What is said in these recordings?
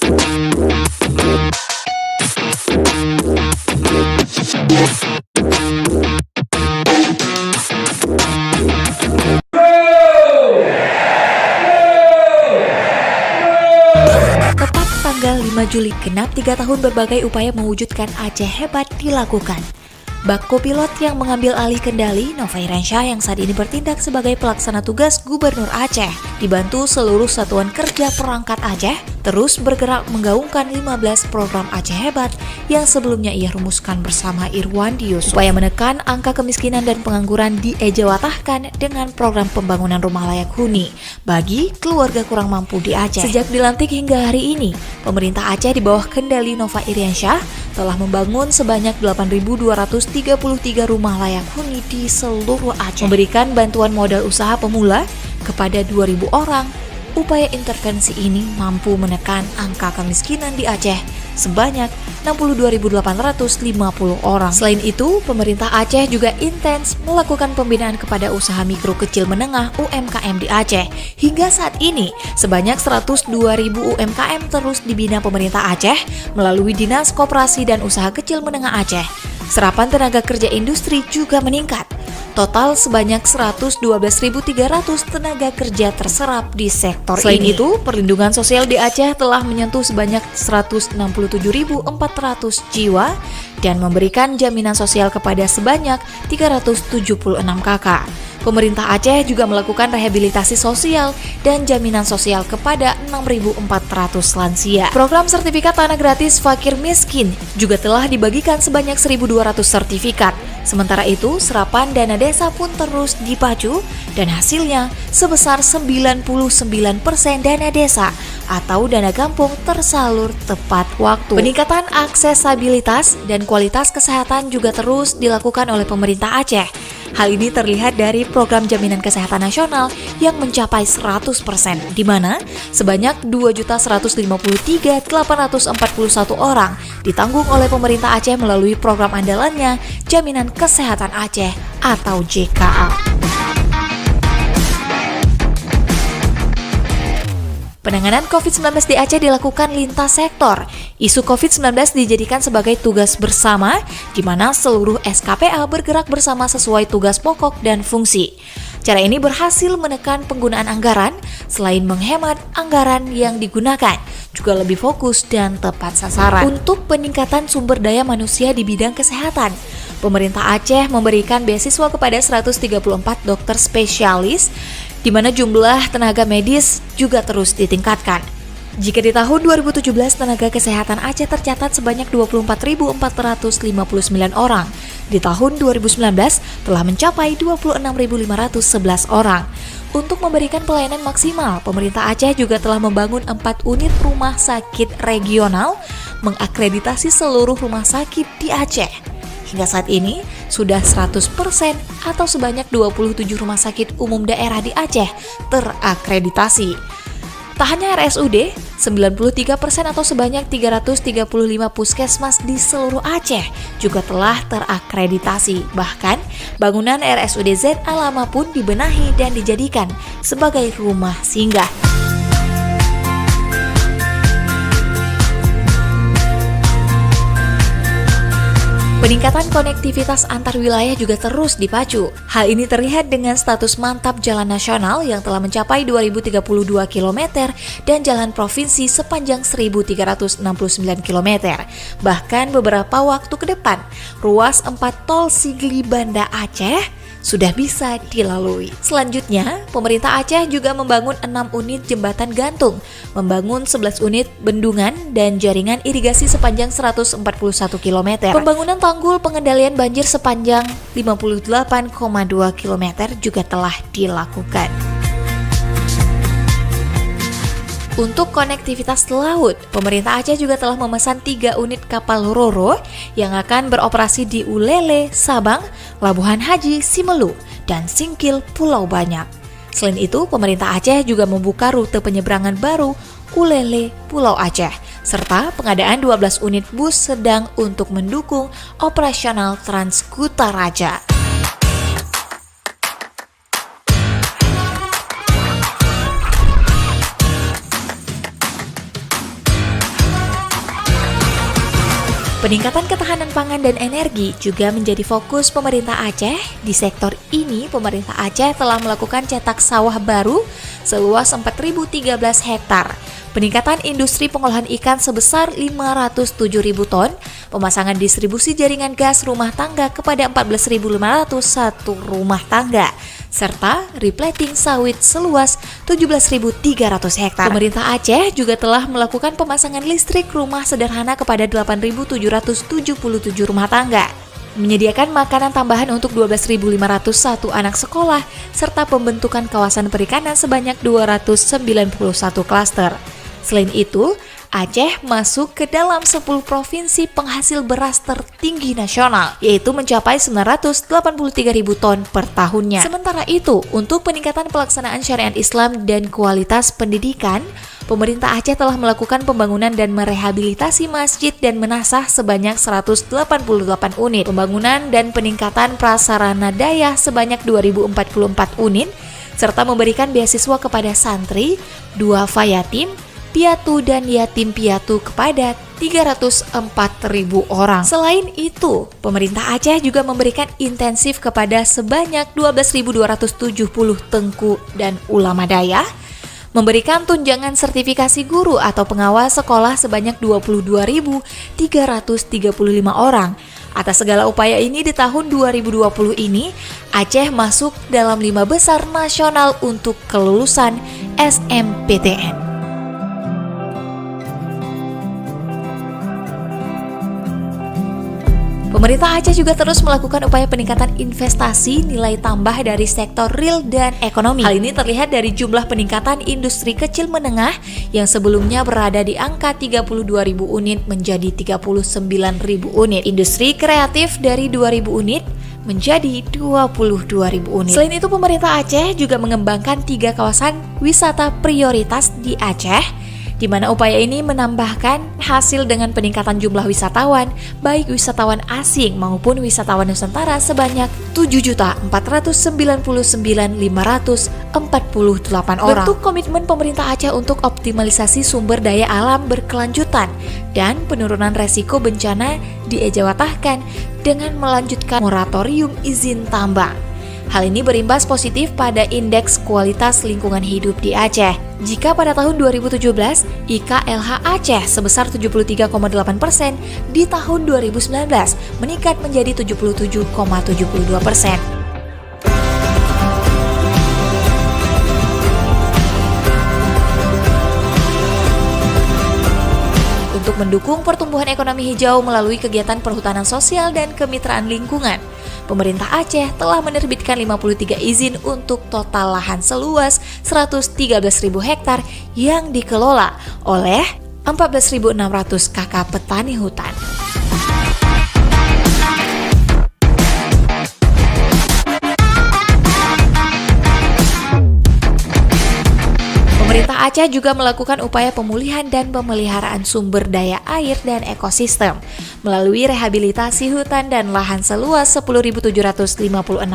Tepat tanggal 5 Juli, genap 3 tahun berbagai upaya mewujudkan Aceh hebat dilakukan. Bak Kopilot yang mengambil alih kendali, Nova Iriansyah yang saat ini bertindak sebagai pelaksana tugas Gubernur Aceh, dibantu seluruh satuan kerja perangkat Aceh, terus bergerak menggaungkan 15 program Aceh hebat yang sebelumnya ia rumuskan bersama Irwandi Yusuf. Upaya menekan angka kemiskinan dan pengangguran diejawatahkan dengan program pembangunan rumah layak huni bagi keluarga kurang mampu di Aceh. Sejak dilantik hingga hari ini, pemerintah Aceh di bawah kendali Nova Iriansyah telah membangun sebanyak 8.233 rumah layak huni di seluruh Aceh, memberikan bantuan modal usaha pemula kepada 2.000 orang. Upaya intervensi ini mampu menekan angka kemiskinan di Aceh sebanyak 62.850 orang. Selain itu, pemerintah Aceh juga intens melakukan pembinaan kepada usaha mikro kecil menengah UMKM di Aceh. Hingga saat ini, sebanyak 102.000 UMKM terus dibina pemerintah Aceh melalui Dinas Koperasi dan Usaha Kecil Menengah Aceh. Serapan tenaga kerja industri juga meningkat. Total sebanyak 112.300 tenaga kerja terserap di sektor ini. Selain itu, perlindungan sosial di Aceh telah menyentuh sebanyak 167.400 jiwa dan memberikan jaminan sosial kepada sebanyak 376 KK. Pemerintah Aceh juga melakukan rehabilitasi sosial dan jaminan sosial kepada 6.400 lansia. Program sertifikat tanah gratis fakir miskin juga telah dibagikan sebanyak 1.200 sertifikat. Sementara itu, serapan dana desa pun terus dipacu dan hasilnya sebesar 99% dana desa atau dana kampung tersalur tepat waktu. Peningkatan aksesabilitas dan kualitas kesehatan juga terus dilakukan oleh pemerintah Aceh. Hal ini terlihat dari program jaminan kesehatan nasional yang mencapai 100%, di mana sebanyak 2.153.841 orang ditanggung oleh pemerintah Aceh melalui program andalannya Jaminan Kesehatan Aceh atau JKA. Penanganan COVID-19 di Aceh dilakukan lintas sektor. Isu COVID-19 dijadikan sebagai tugas bersama, di mana seluruh SKPA bergerak bersama sesuai tugas pokok dan fungsi. Cara ini berhasil menekan penggunaan anggaran, selain menghemat anggaran yang digunakan, juga lebih fokus dan tepat sasaran. Untuk peningkatan sumber daya manusia di bidang kesehatan, pemerintah Aceh memberikan beasiswa kepada 134 dokter spesialis, di mana jumlah tenaga medis juga terus ditingkatkan. Jika di tahun 2017 tenaga kesehatan Aceh tercatat sebanyak 24.459 orang, di tahun 2019 telah mencapai 26.511 orang. Untuk memberikan pelayanan maksimal, pemerintah Aceh juga telah membangun 4 unit rumah sakit regional, mengakreditasi seluruh rumah sakit di Aceh. Hingga saat ini, sudah 100% atau sebanyak 27 rumah sakit umum daerah di Aceh terakreditasi. Tak hanya RSUD, 93% atau sebanyak 335 puskesmas di seluruh Aceh juga telah terakreditasi. Bahkan, bangunan RSUD Z Alama pun dibenahi dan dijadikan sebagai rumah singgah. Peningkatan konektivitas antar wilayah juga terus dipacu. Hal ini terlihat dengan status mantap jalan nasional yang telah mencapai 2.032 km dan jalan provinsi sepanjang 1.369 km. Bahkan beberapa waktu ke depan, ruas 4 tol Sigli Banda Aceh sudah bisa dilalui. Selanjutnya, pemerintah Aceh juga membangun 6 unit jembatan gantung, membangun 11 unit bendungan dan jaringan irigasi sepanjang 141 km. Pembangunan tanggul pengendalian banjir sepanjang 58,2 km juga telah dilakukan. Untuk konektivitas laut, pemerintah Aceh juga telah memesan 3 unit kapal Roro yang akan beroperasi di Ulele, Sabang, Labuhan Haji, Simelu, dan Singkil, Pulau Banyak. Selain itu, pemerintah Aceh juga membuka rute penyeberangan baru Ulele, Pulau Aceh, serta pengadaan 12 unit bus sedang untuk mendukung operasional Transkutaraja. Peningkatan ketahanan pangan dan energi juga menjadi fokus pemerintah Aceh. Di sektor ini, pemerintah Aceh telah melakukan cetak sawah baru seluas 4.013 hektar. Peningkatan industri pengolahan ikan sebesar 507.000 ton, pemasangan distribusi jaringan gas rumah tangga kepada 14.501 rumah tangga, serta replating sawit seluas 17.300 hektar. Pemerintah Aceh juga telah melakukan pemasangan listrik rumah sederhana kepada 8.777 rumah tangga, menyediakan makanan tambahan untuk 12.501 anak sekolah, serta pembentukan kawasan perikanan sebanyak 291 klaster. Selain itu, Aceh masuk ke dalam 10 provinsi penghasil beras tertinggi nasional, yaitu mencapai 983.000 ton per tahunnya. Sementara itu, untuk peningkatan pelaksanaan syariat Islam dan kualitas pendidikan, pemerintah Aceh telah melakukan pembangunan dan merehabilitasi masjid dan menasah sebanyak 188 unit, pembangunan dan peningkatan prasarana daya sebanyak 2.044 unit, serta memberikan beasiswa kepada santri, duafa yatim, piatu dan yatim piatu kepada 304.000 orang. Selain itu, pemerintah Aceh juga memberikan intensif kepada sebanyak 12.270 tengku dan ulama daya, memberikan tunjangan sertifikasi guru atau pengawas sekolah sebanyak 22.335 orang. Atas segala upaya ini di tahun 2020 ini, Aceh masuk dalam 5 besar nasional untuk kelulusan SMPTN. Pemerintah Aceh juga terus melakukan upaya peningkatan investasi nilai tambah dari sektor real dan ekonomi. Hal ini terlihat dari jumlah peningkatan industri kecil menengah yang sebelumnya berada di angka 32.000 unit menjadi 39.000 unit. Industri kreatif dari 2.000 unit menjadi 22.000 unit. Selain itu, pemerintah Aceh juga mengembangkan 3 kawasan wisata prioritas di Aceh, di mana upaya ini menambahkan hasil dengan peningkatan jumlah wisatawan, baik wisatawan asing maupun wisatawan Nusantara sebanyak 7.499.548 orang. Bentuk komitmen pemerintah Aceh untuk optimalisasi sumber daya alam berkelanjutan dan penurunan resiko bencana diejawantahkan dengan melanjutkan moratorium izin tambang. Hal ini berimbas positif pada indeks kualitas lingkungan hidup di Aceh. Jika pada tahun 2017, IKLH Aceh sebesar 73,8%, di tahun 2019 meningkat menjadi 77,72%. Untuk mendukung pertumbuhan ekonomi hijau melalui kegiatan perhutanan sosial dan kemitraan lingkungan, pemerintah Aceh telah menerbitkan 53 izin untuk total lahan seluas 113.000 hektar yang dikelola oleh 14.600 kakak petani hutan. Pemerintah Aceh juga melakukan upaya pemulihan dan pemeliharaan sumber daya air dan ekosistem melalui rehabilitasi hutan dan lahan seluas 10.756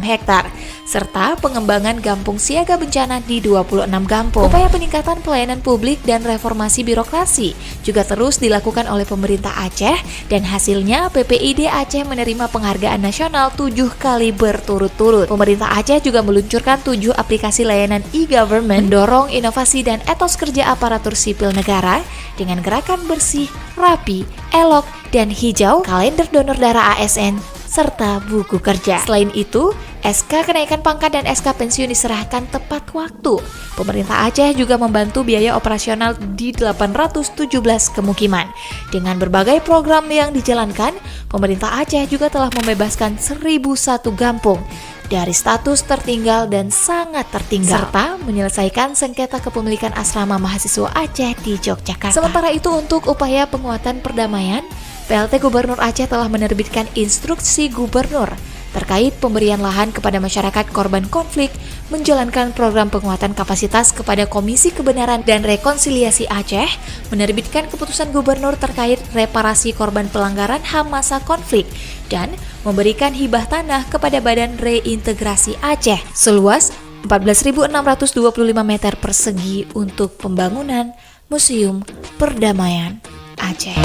hektar, serta pengembangan kampung siaga bencana di 26 kampung. Upaya peningkatan pelayanan publik dan reformasi birokrasi juga terus dilakukan oleh pemerintah Aceh, dan hasilnya PPID Aceh menerima penghargaan nasional 7 kali berturut-turut. Pemerintah Aceh juga meluncurkan 7 aplikasi layanan e-government, mendorong inovasi dan etos kerja aparatur sipil negara dengan gerakan bersih, rapi, elok, dan hijau, kalender donor darah ASN, serta buku kerja. Selain itu, SK kenaikan pangkat dan SK pensiun diserahkan tepat waktu. Pemerintah Aceh juga membantu biaya operasional di 817 kemukiman. Dengan berbagai program yang dijalankan, pemerintah Aceh juga telah membebaskan 1.001 kampung dari status tertinggal dan sangat tertinggal, serta menyelesaikan sengketa kepemilikan asrama mahasiswa Aceh di Yogyakarta. Sementara itu, untuk upaya penguatan perdamaian, PLT Gubernur Aceh telah menerbitkan instruksi gubernur terkait pemberian lahan kepada masyarakat korban konflik, menjalankan program penguatan kapasitas kepada Komisi Kebenaran dan Rekonsiliasi Aceh, menerbitkan keputusan gubernur terkait reparasi korban pelanggaran HAM masa konflik, dan memberikan hibah tanah kepada Badan Reintegrasi Aceh seluas 14.625 meter persegi untuk pembangunan Museum Perdamaian Aceh.